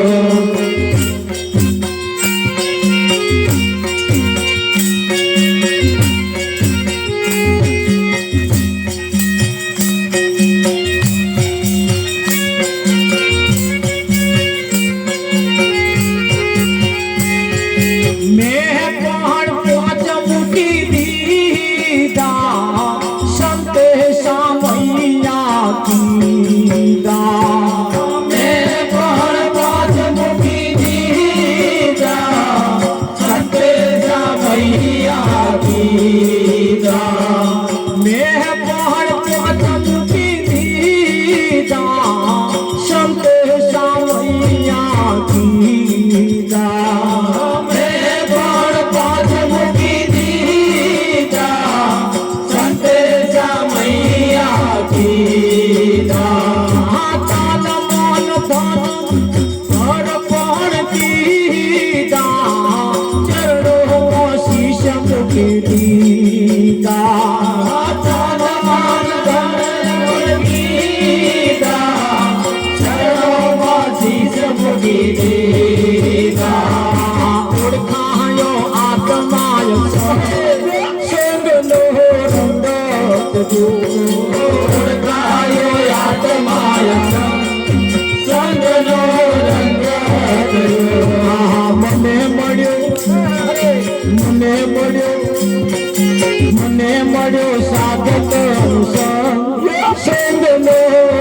મને મળ્યો સાધક સંગનો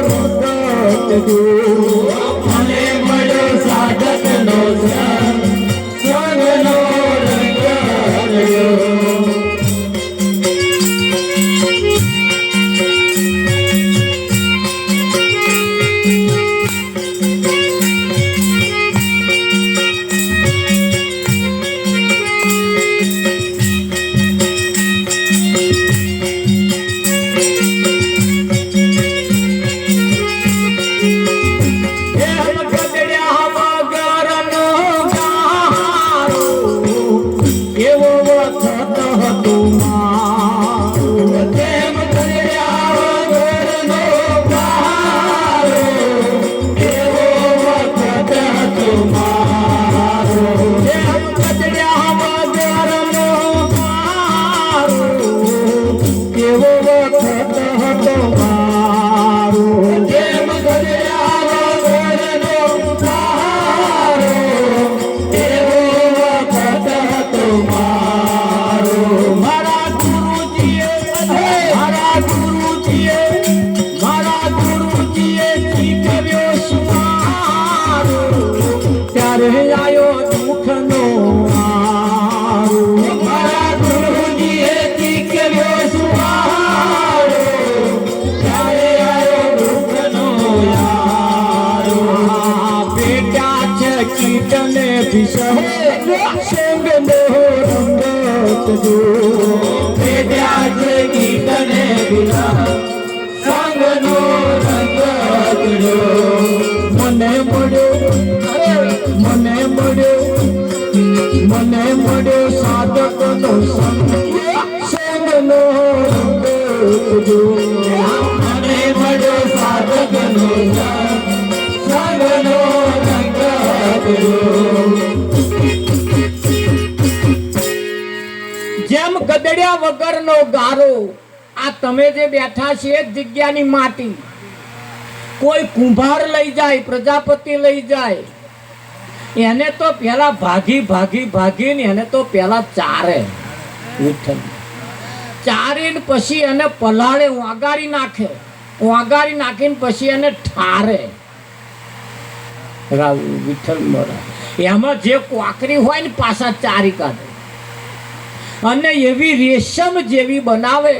રંગ ચડ્યો. મને મળ્યો સાધક નો સંગનો રંગ ચડ્યો. મને મળ્યો સાધક નો સંગનો રંગ ચડ્યો. મને મળ્યો સાધક નો સંગનો રંગ ચડ્યો. જેમ ગદડ્યા વગરનો ગારો, આ તમે જે બેઠા છે એ જગ્યાની માટી કોઈ કુંભાર લઈ જાય, પ્રજાપતિ લઈ જાય, એને તો પેલા ભાગીને એને તો પેલા ચારે, ચારીને પછી એને પલાળે વાગાડી નાખે. ઓગાળી નાખીને પછી એને ઠારે. વિઠ્ઠલ મરા એમાં જે કોકરી હોય ને પાછા ચારી કાઢે અને એવી રેશમ જેવી બનાવે.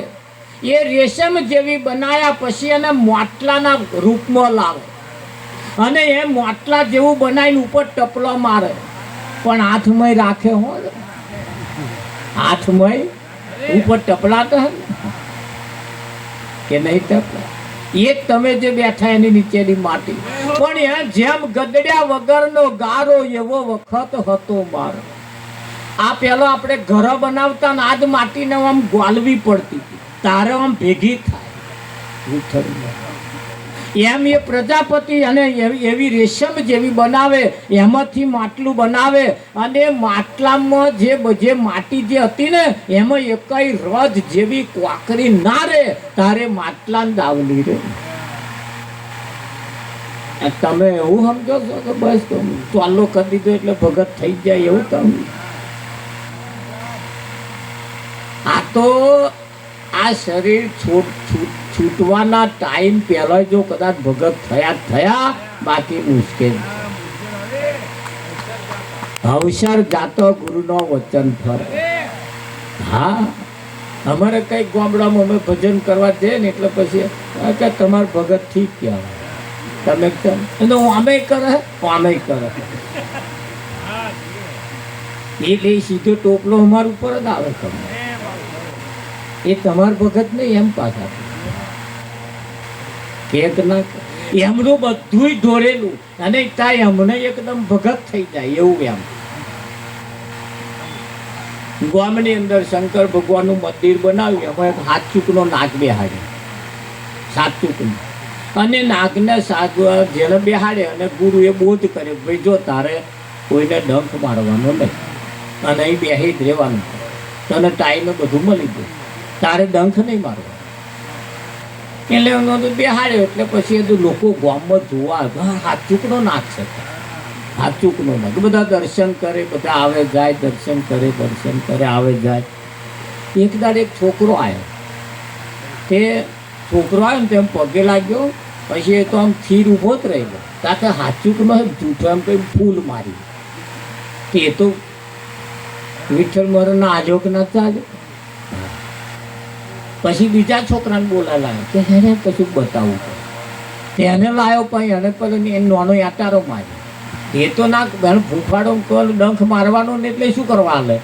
એ રેશમ જેવી બનાવ્યા પછી એને માટલાના રૂપમાં લાવે અને એ માટલા જેવું બનાવીને ઉપર ટપલો મારે, પણ હાથમય રાખે હોય, હાથમય ઉપર ટપલા તો કે નહીં ટપલા. એ તમે જે બેઠા એની નીચેની માટી, પણ એ જેમ ગદડ્યા વગરનો ગારો એવો વખત હતો મારો. આ પેલો આપણે ઘર બનાવતા ને આજ માટીને આમ ગોલવી પડતી હતી, તારે આમ ભેગી થાય. એમ એ પ્રજાપતિ અને એવી રેશમ જેવી બનાવે, એમાંથી માટલું બનાવે અને માટલામાં જે માટી જે હતી ને એમાં એકઈ રજ જેવી કોકરી ના રે, તારે માટલાને દાવલી રે. તમે એવું સમજો છો કે બસ ચાલો કરી દીધો એટલે ભગત થઈ જાય એવું? તમે આ તો આ શરીર છૂટવાના ટાઈમ પહેલા જો કદાચ ભગત થયા, બાકી મુશ્કેલ. અવસર જાતો ગુરુનો વચન ફરે. હા, અમારે કઈ ગામડામાં અમે ભજન કરવા જઈએ ને એટલે પછી કે તમારું ભગત ઠીક કહેવાય, તમે એનો આમે કરે આમે કરે. એ સીધો ટોપલો અમારા ઉપર જ આવે. તમે એ તમાર ભગત નહીં એમ પાછા કેક ના એમનું બધું દોરેલું અને ત્યાં એમને એકદમ ભગત થઈ જાય એવું. એમ ગામની અંદર શંકર ભગવાનનું મંદિર બનાવ્યું, એમાં એક હાથચૂકનો નાગ બેહાડે, સાતચૂકનો. અને નાગને જેને બેહાડે અને ગુરુએ બોધ કરે, ભાઈ જો તારે કોઈને ડંખ મારવાનો નહીં અને અહીં બેસી જ રહેવાનું, તને ટાઈમે બધું મળી ગયું, તારે ડંખ નહીં મારવા. એટલે એનો બેહાડ્યો એટલે પછી એ લોકો ગામમાં જોવા હાથચૂકનો નાગ છે, હાથચૂકનો નાગ. બધા દર્શન કરે, બધા આવે જાય, દર્શન કરે આવે જાય. એક દાડે એક છોકરો આવ્યો, તે છોકરો આવ્યો ને તેમ પગે લાગ્યો, પછી એ તો આમ થીર ઊભો જ રહેલો. તાકે હાથચૂકનો જૂઠો એમ કંઈ ફૂલ મારી. તે તો વિઠ્ઠલ મરના આલ્યો કે ના ચાલ્યો. પછી બીજા છોકરાને બોલા લાવ્યો કે એને કશું બતાવવું પડે. તેને લાવ્યો પણ એને પેલો નાનો યાટારો માર્યો. એ તો ના ફૂફાડો ડંખ મારવાનો ને એટલે શું કરવા હાલે.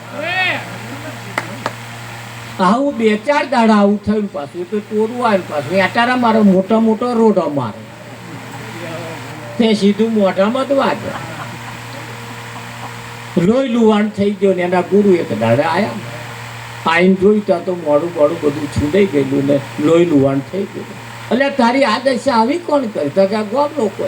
આવું 2-4 દાડા આવું થયું. પાછું તો ટોરું આવ્યું, પાછું યાટારા મારો મોટો રોડો મારે, તે સીધું મોઢામાં જ વાગે. લોહી લુવાણ થઈ ગયો ને એના ગુરુ એક દાડે આવ્યા. આઈને જોઈ ત્યાં તો મોડું બધું છૂટાઈ ગયેલું ને લોહી લુવાણ થઈ ગયું. એટલે તારી આ દશા આવી કોણ કરી? તો કે આ ગામ લોકો.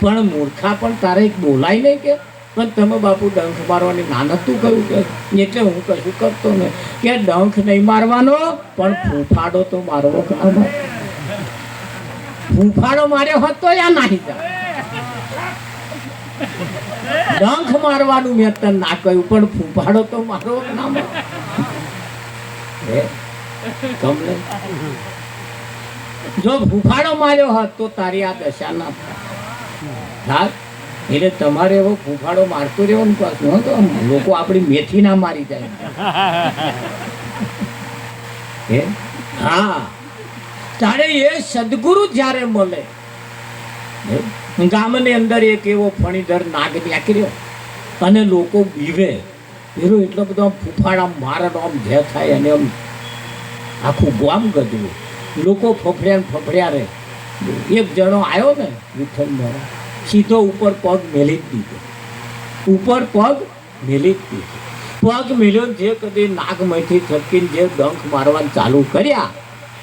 પણ મૂર્ખા, પણ તારે એક બોલાય નહીં કે પણ તમે બાપુ ડંખ મારવાની નાનતું કહ્યું કે એટલે હું કશું કરતો ને કે ડંખ નહીં મારવાનો પણ ફૂફાડો તો મારવો. ફૂફાડો માર્યો હોત તો યા નાહી જાય. ડંખ મારવાનું મેં તને ના કહ્યું પણ ફૂફાડો તો મારો ના માર. જો ફૂફાડો માર્યો હોત તો તારી આ દશા ના થાય. એટલે તમારે એવો ફૂફાડો મારતો રહ્યો ને પાછું તો લોકો આપણી મેથી ના મારી જાય. હા, તારે એ સદગુરુ જ્યારે મળે. ગામની અંદર એક એવો ફણીધર નાગ નીકળ્યો અને લોકો બીવે. પેલો એટલો બધો ફૂફાડા મારનો આમ જે થાય અને આમ આખું ગામ ગજવું. લોકો ફફડ્યા રહે. એક જણો આવ્યો ને વિઠ્ઠલ મહારાજ, સીધો ઉપર પગ મેલી જ દીધો. પગ મેલ્યો જે કદી નાગમાંથી છટકીને જે ડંખ મારવાનું ચાલુ કર્યા,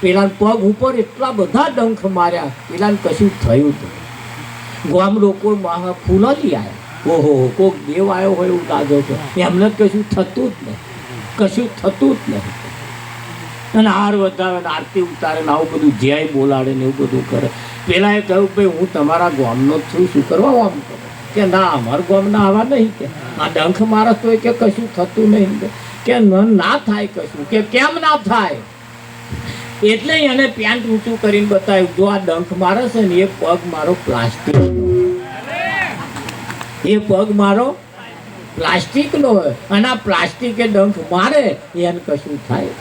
પેલા પગ ઉપર એટલા બધા ડંખ માર્યા, પેલાને કશું થયું હતું. ગામ લોકો ફૂલોથી આવ્યા. ઓહો, કોક દેવ આવ્યો હોય એવું લાગે છે. એમને કશું થતું જ નહીં. અને હાર વધારે ને આરતી ઉતારે ને આવું બધું જ્યાંય બોલાડે ને એવું બધું કરે. પેલા એ કહ્યું ભાઈ હું તમારા ગામનો જ છું, શું કરવા આમ કરો? કે ના, અમારા ગામના આવા નહીં. કે આ ડંખ મારસ તો કે કશું થતું નહીં. કે ના થાય કશું. કે કેમ ના થાય? એટલે એને પેન્ટ ઊંચું કરીને બતાવ્યું. જો આ ડંખ મારે છે ને એ પગ મારો પ્લાસ્ટિક, એ પગ મારો પ્લાસ્ટિક નો હોય અને આ પ્લાસ્ટિકે ડંખ મારે એને કશું થાય.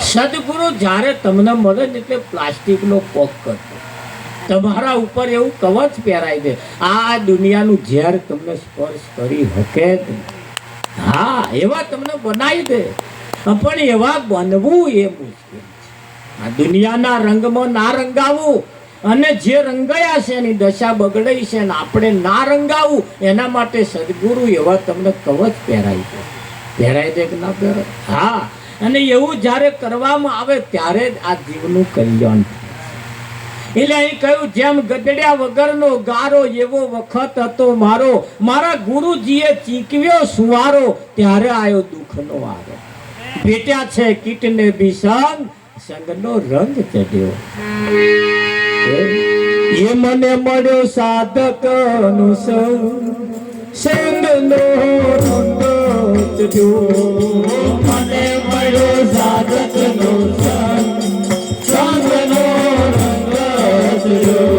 સદગુરુ જ્યારે તમને મળે ને એટલે પ્લાસ્ટિક નો પગ કરતો, તમારા ઉપર એવું કવચ પહેરાઈ દે, આ દુનિયાનું ઝેર તમને સ્પર્શ કરી શકે. હા, એવા તમને બનાવી દે, પણ એવા બનવું એ મુશ્કેલ છે. આ દુનિયાના રંગમાં ના રંગાવું, અને જે રંગાયા છે એની દશા બગડાઈ છે ને આપણે ના રંગાવું, એના માટે સદગુરુ એવા તમને કવચ પહેરાઈ દે કે ના પહેરાય? હા, અને એવું જ્યારે કરવામાં આવે ત્યારે જ આ જીવનું કલ્યાણ થાય. એટલે અહીં કહ્યું, જેમ ગદડ્યા વગરનો ગારો એવો વખત હતો મારો, મારા ગુરુજીએ ચીકવ્યો સુવારો, ત્યારે આવ્યો દુઃખનો વારો. ભેટ્યા છે કીટને બી સંગનો રંગ ચડ્યો. એ મને મળ્યો સાધકનો સંગનો રંગ ચડ્યો. મને મળ્યો સાધકનો સંગનો રંગ ચડ્યો.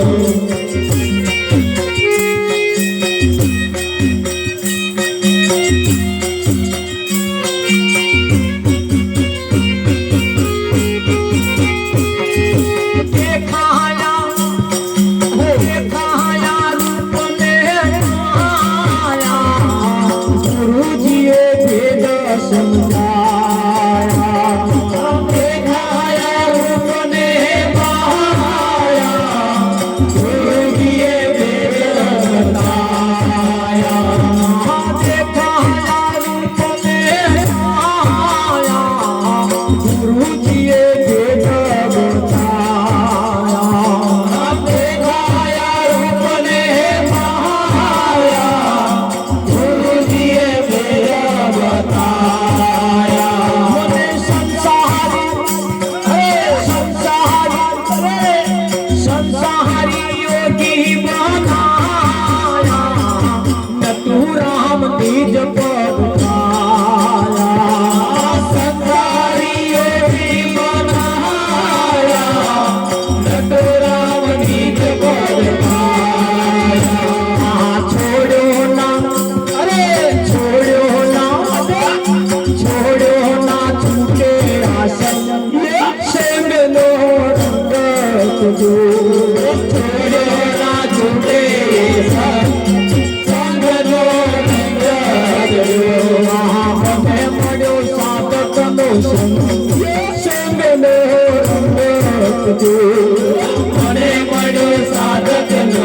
મને મળ્યો સાધકનો